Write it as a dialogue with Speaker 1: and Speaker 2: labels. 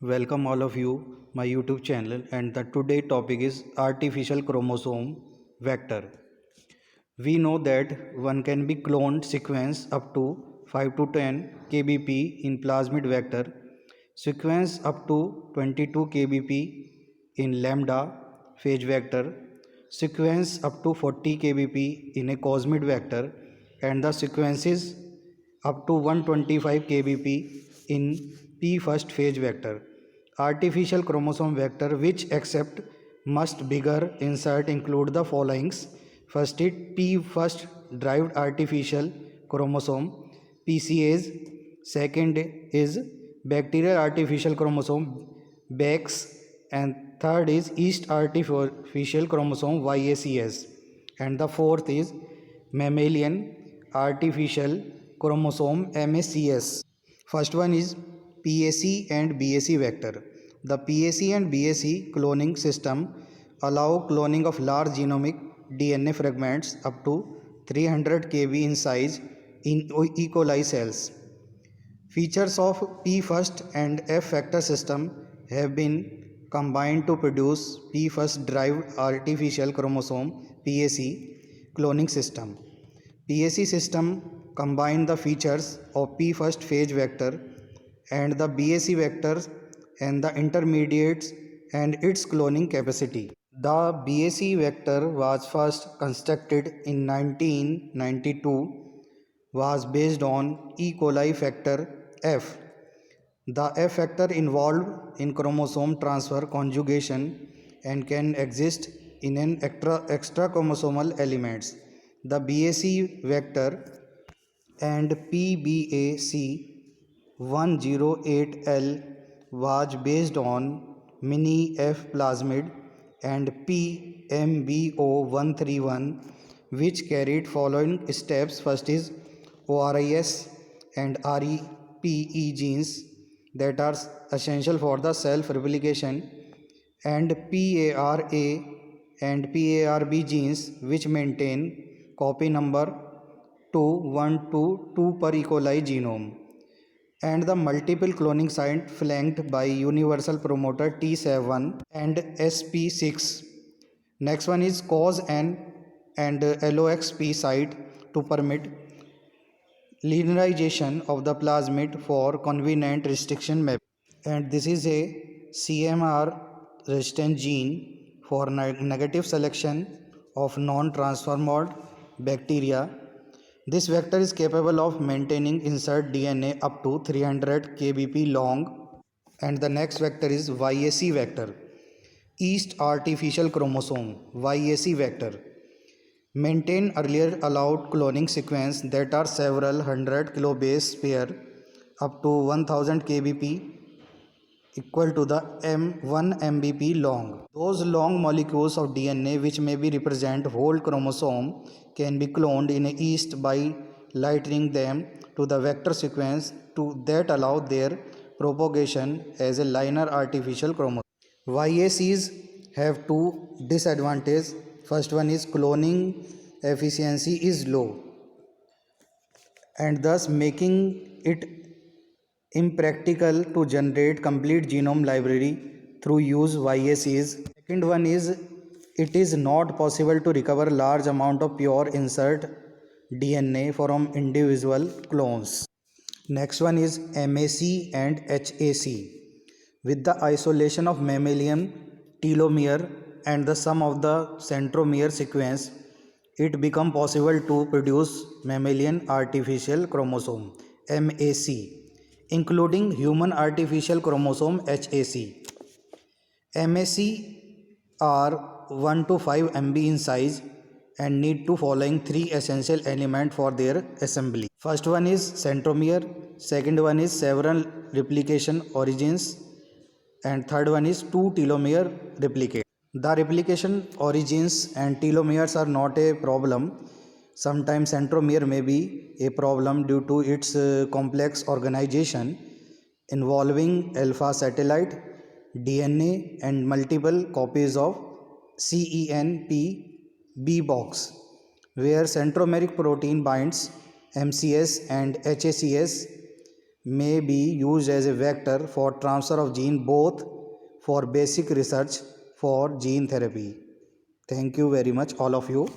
Speaker 1: Welcome all of you my YouTube channel, and the today topic is artificial chromosome vector. We know that one can be cloned sequence up to 5 to 10 kbp in plasmid vector, sequence up to 22 kbp in lambda phage vector, sequence up to 40 kbp in a cosmid vector, and the sequences up to 125 kbp in p first phase vector. Artificial chromosome vector which accept must bigger insert include the followings. First is p first derived artificial chromosome PCAs. Second is bacterial artificial chromosome BACS, and third is yeast artificial chromosome YACS, and the fourth is mammalian artificial chromosome MACS. First one is PAC and BAC vector. The PAC and BAC cloning system allow cloning of large genomic DNA fragments up to 300 kb in size in E. coli cells. Features of P first and F factor system have been combined to produce P first derived artificial chromosome PAC cloning system. PAC system combine the features of P first phage vector and the BAC vectors and the intermediates and its cloning capacity. The BAC vector was first constructed in 1992, was based on E. coli factor F. The F factor involved in chromosome transfer conjugation and can exist in an extra chromosomal elements. The BAC vector and PBAC108L was based on mini F plasmid and PMBO131, which carried following steps. First is ORIS and REPE genes that are essential for the self replication, and PARA and PARB genes which maintain copy number 2122 per E. coli genome, and the multiple cloning site flanked by universal promoter T7 and SP6. Next one is COS-N and LOXP site to permit linearization of the plasmid for convenient restriction map. And this is a CMR resistant gene for negative selection of non-transformed bacteria. This vector is capable of maintaining insert DNA up to 300 kbp long. And the next vector is YAC vector, yeast artificial chromosome YAC vector. Maintain earlier allowed cloning sequence that are several hundred kilobase pair up to 1000 kbp equal to the M1 mbp long. Those long molecules of DNA which may be represent whole chromosome can be cloned in a yeast by lightening them to the vector sequence to that allow their propagation as a linear artificial chromosome. YACs have two disadvantages. First one is cloning efficiency is low and thus making it impractical to generate complete genome library through use YACs. Second one is it is not possible to recover large amount of pure insert DNA from individual clones. Next one is MAC and HAC. With the isolation of mammalian telomere and the sum of the centromere sequence, it become possible to produce mammalian artificial chromosome MAC, including human artificial chromosome HAC. MAC are 1 to 5 MB in size and need to following three essential elements for their assembly. First one is centromere, second one is several replication origins, and third one is two telomere replicate. The replication origins and telomeres are not a problem. Sometimes centromere may be a problem due to its complex organization involving alpha satellite DNA and multiple copies of CENP box, where centromeric protein binds MCS and HACS may be used as a vector for transfer of gene, both for basic research for gene therapy. Thank you very much all of you.